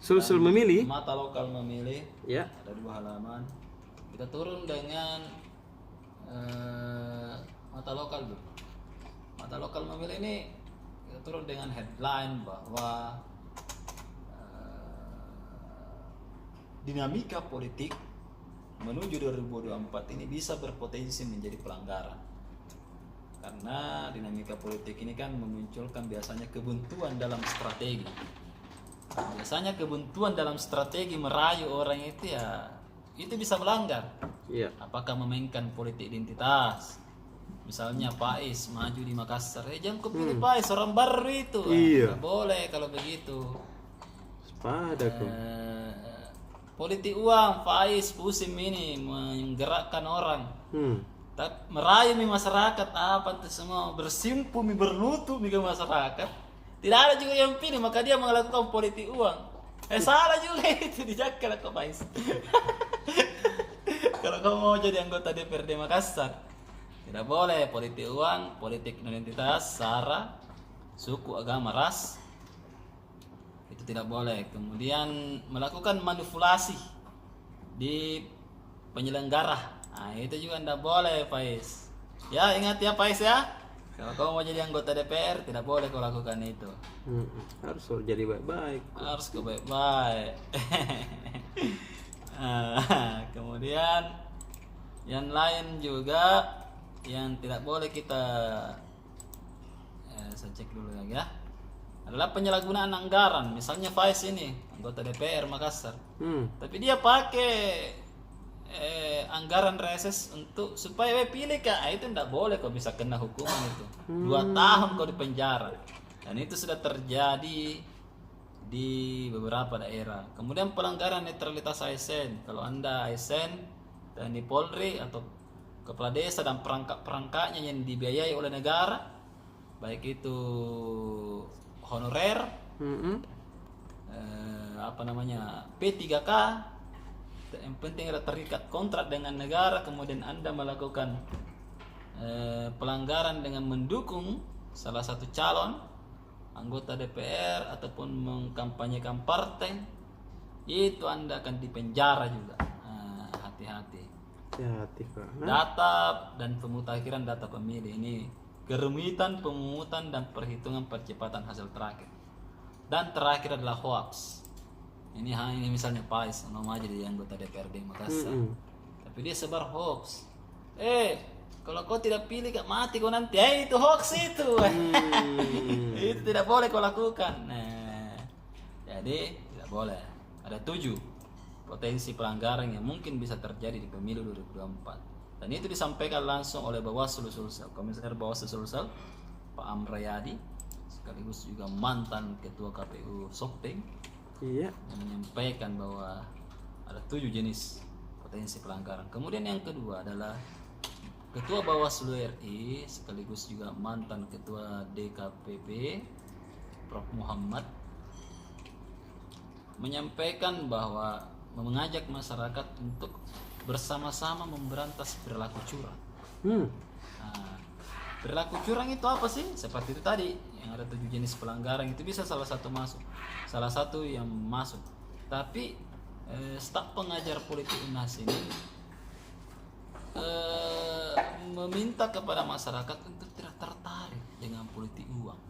Sul memilih. Mata lokal memilih. Ya. Ada 2 halaman. Kita turun dengan mata lokal, Bro. Mata lokal memilih ini kita turun dengan headline bahwa dinamika politik menuju 2024 ini bisa berpotensi menjadi pelanggaran. Karena dinamika politik ini kan memunculkan biasanya kebuntuan dalam strategi. Biasanya kebuntuan dalam strategi merayu orang itu ya itu bisa melanggar. Iya. Apakah memainkan politik identitas? Misalnya Pais maju di Makassar, jangan kau pilih Pais, orang baru itu. Iya. Nggak boleh kalau begitu. Sepada kok. Politik uang, Faiz Pusim ini menggerakkan orang. Merayu masyarakat apa itu semua bersimpu berlutu ke masyarakat. Tidak ada juga yang pilih, maka dia melakukan politik uang. Salah juga itu dijaga kok Faiz. Kalau kamu mau jadi anggota DPRD Makassar, tidak boleh politik uang, politik identitas, sara, suku, agama, ras. Itu tidak boleh. Kemudian melakukan manipulasi di penyelenggara. Nah, itu juga tidak boleh, Faiz. Ya, ingat ya, Faiz ya. Kalau kamu mau jadi anggota DPR, tidak boleh kau lakukan itu. Harus jadi baik-baik. Harus kau baik-baik. Kemudian yang lain juga yang tidak boleh kita saya cek dulu lagi ya. Adalah penyalahgunaan anggaran. Misalnya Faiz ini anggota DPR Makassar, tapi dia pakai anggaran reses untuk supaya pilih kak, itu tidak boleh, kau bisa kena hukuman itu 2 tahun kau di penjara, dan itu sudah terjadi di beberapa daerah. Kemudian pelanggaran netralitas ASN. Kalau anda ASN, TNI Polri atau kepala desa dan perangkat-perangkatnya yang dibiayai oleh negara, baik itu honorer, P3K, yang penting ada terikat kontrak dengan negara, kemudian anda melakukan pelanggaran dengan mendukung salah satu calon anggota DPR ataupun mengkampanyekan partai, itu anda akan dipenjara juga. Hati-hati. Hati-hati Pak. Data dan pemutakhiran data pemilih ini kerumitan pemungutan dan perhitungan percepatan hasil terakhir. Dan terakhir adalah hoax. Ini misalnya Pais mau aja jadi anggota DPRD Makassar, tapi dia sebar hoax. Kalau kau tidak pilih gak mati kau nanti. Itu hoax itu. Itu tidak boleh kau lakukan. Jadi tidak boleh. Ada 7 potensi pelanggaran yang mungkin bisa terjadi di pemilu 2024. Dan itu disampaikan langsung oleh Bawaslu Sulsel, Komisioner Bawaslu Sulsel, Pak Amrayadi, sekaligus juga mantan Ketua KPU Sopeng, yang menyampaikan bahwa ada 7 jenis potensi pelanggaran. Kemudian yang kedua adalah Ketua Bawaslu RI, sekaligus juga mantan Ketua DKPP, Prof. Muhammad, menyampaikan bahwa mengajak masyarakat untuk bersama-sama memberantas perilaku curang. Perilaku curang itu apa sih? Seperti itu tadi, yang ada 7 jenis pelanggaran itu bisa salah satu yang masuk. Tapi staf pengajar politik UNAS ini meminta kepada masyarakat untuk tidak tertarik dengan politik uang.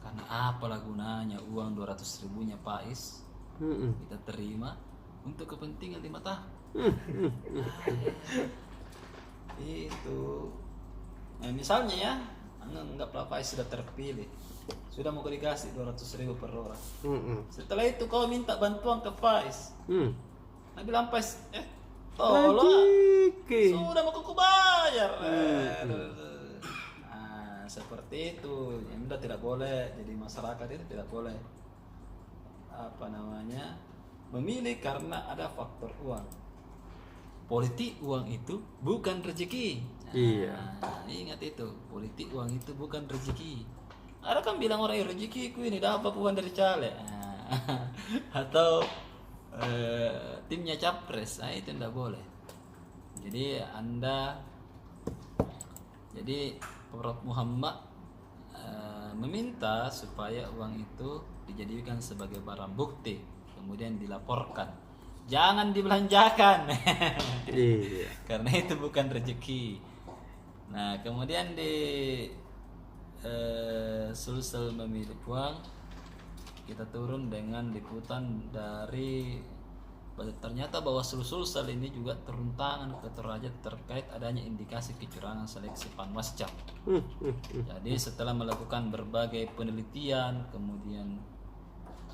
Karena apalah gunanya uang 200 ribunya Pais kita terima untuk kepentingan 5 tahun. Itu misalnya ya, anggaplah Faiz sudah terpilih, sudah mau dikasih 200 ribu per orang. Setelah itu kau minta bantuan ke Faiz, nah bilang Faiz, tolong sudah mau kuku bayar. Seperti itu. Yang tidak boleh, jadi masyarakat itu tidak boleh memilih karena ada faktor uang. Politik uang itu bukan rezeki. Ingat itu, politik uang itu bukan rezeki. Ada kan bilang orang rezekiku ini dapat uang dari caleg, atau timnya capres, itu tidak boleh. Jadi Prof. Muhammad meminta supaya uang itu dijadikan sebagai barang bukti kemudian dilaporkan. Jangan dibelanjakan. Iya. Karena itu bukan rezeki. Nah, kemudian di Sulsel memilih uang, kita turun dengan liputan dari ternyata bahwa Sulsel ini juga turun tangan ke Toraja terkait adanya indikasi kecurangan seleksi Panwascam. Jadi setelah melakukan berbagai penelitian, kemudian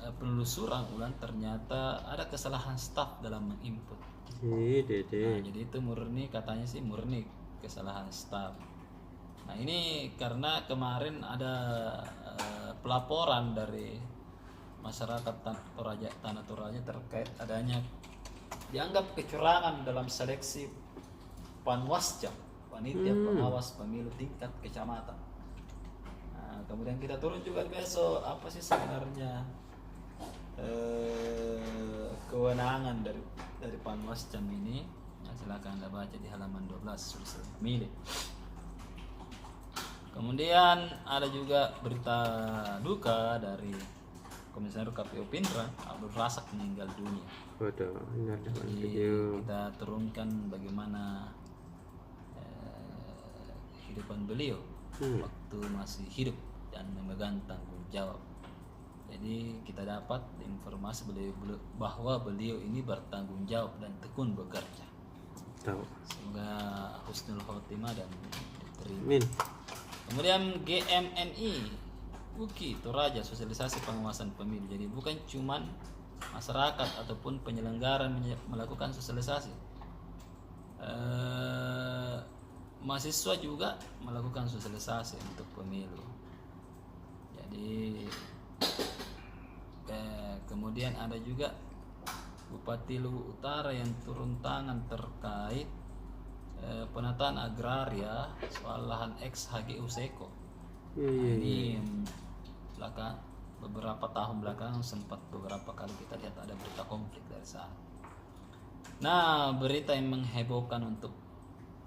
penelusuran ulang, ternyata ada kesalahan staf dalam menginput. Nah, Dede. jadi itu murni, katanya sih murni kesalahan staf. Nah, ini karena kemarin ada pelaporan dari masyarakat Tanah Toraja terkait adanya dianggap kecurangan dalam seleksi Panwascam, panitia pengawas pemilu tingkat kecamatan. Nah, kemudian kita turun juga besok apa sih sebenarnya kewenangan dari Panwascam ini. Nah, silakan Anda baca di halaman 12 Sulsel Memilih. Kemudian ada juga berita duka dari Komisioner KPU Pindrang, Abdul Razak meninggal dunia. Waduh, ini ada Jadi video. kita turunkan bagaimana kehidupan beliau waktu masih hidup dan memegang tanggung jawab. Jadi kita dapat informasi bahwa beliau ini bertanggung jawab dan tekun bekerja. Tahu. Semoga husnul khotimah dan diterima. Min. Kemudian GMNI UKI Toraja sosialisasi pengawasan pemilu. Jadi bukan cuman masyarakat ataupun penyelenggara melakukan sosialisasi, mahasiswa juga melakukan sosialisasi untuk pemilu. Jadi kemudian ada juga Bupati Luwu Utara yang turun tangan terkait penataan agraria soal lahan ex HGU Seko. Ini beberapa tahun belakangan sempat beberapa kali kita lihat ada berita konflik dari sana. Nah, berita yang menghebohkan untuk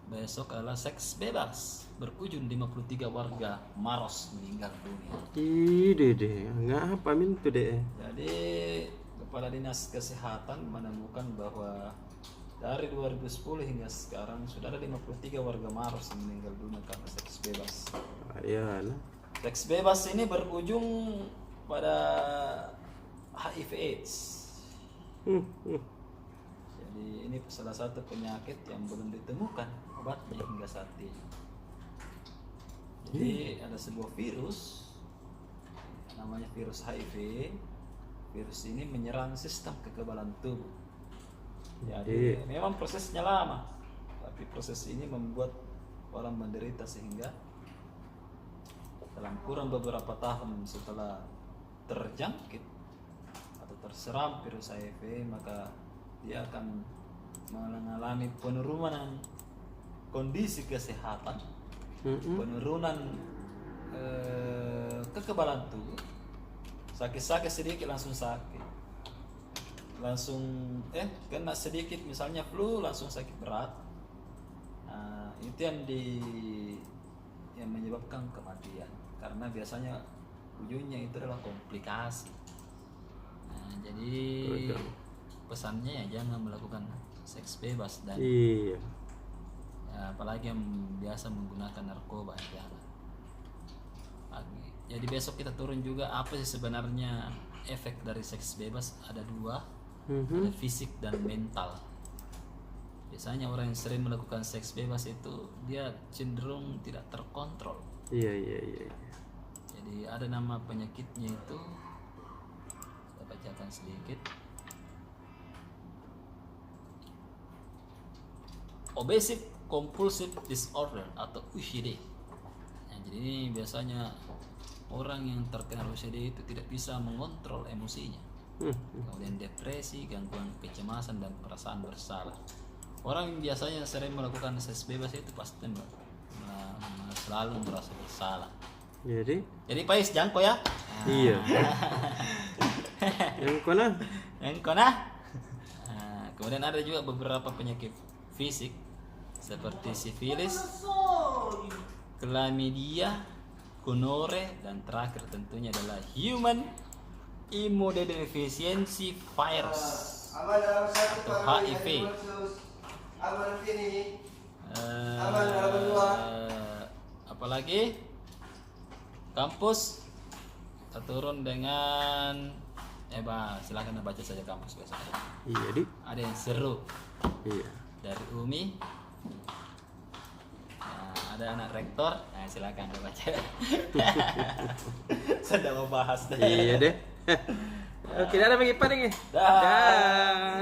besok adalah seks bebas berujung 53 warga Maros meninggal dunia. Dede, ngapa Min tuh deh? Jadi Kepala Dinas Kesehatan menemukan bahwa dari 2010 hingga sekarang sudah ada 53 warga Maros yang meninggal dunia karena seks bebas. Ayan. Seks bebas ini berujung pada HIV/AIDS. Jadi ini salah satu penyakit yang belum ditemukan obatnya hingga saat ini. Jadi ada sebuah virus namanya virus HIV. Virus ini menyerang sistem kekebalan tubuh. Jadi memang prosesnya lama, tapi proses ini membuat orang menderita sehingga dalam kurang beberapa tahun setelah terjangkit atau terserang virus HIV, maka dia akan mengalami penurunan kondisi kesehatan, penurunan kekebalan tubuh, sakit-sakit sedikit langsung sakit, langsung kena sedikit misalnya flu langsung sakit berat. Nah, itu yang menyebabkan kematian karena biasanya ujungnya itu adalah komplikasi. Nah, jadi pesannya ya jangan melakukan seks bebas dan Iya. ya, apalagi yang biasa menggunakan narkoba, jangan. Jadi besok kita turun juga apa sih sebenarnya efek dari seks bebas. Ada dua, ada fisik dan mental. Biasanya orang yang sering melakukan seks bebas itu dia cenderung tidak terkontrol. Iya. Jadi ada nama penyakitnya itu, saya bacakan sedikit. Obsessive Compulsive Disorder atau OCD. Nah, jadi ini biasanya orang yang terkena OCD itu tidak bisa mengontrol emosinya. Kemudian depresi, gangguan kecemasan dan perasaan bersalah. Orang yang biasanya sering melakukan seks bebas itu pasti selalu merasa bersalah. Jadi Pais jangko ya. Iya. Yang kona? Yang kona. Nah, kemudian ada juga beberapa penyakit fisik seperti sifilis, chlamydia, gonore, dan terakhir tentunya adalah human Immunodeficiency virus Aman dalam satu atau paruh HIV. yang khusus. Aman ini. Eh, Aman dalam dua. apalagi kampus kita turun dengan silakan baca saja kampus biasanya. Iya, Dik. Ada yang seru Iya. dari Umi. Nah, ada anak rektor. Nah, silakan baca. Sedang membahas. Iya deh. Oke, dah bagi paling. Dah. Dah.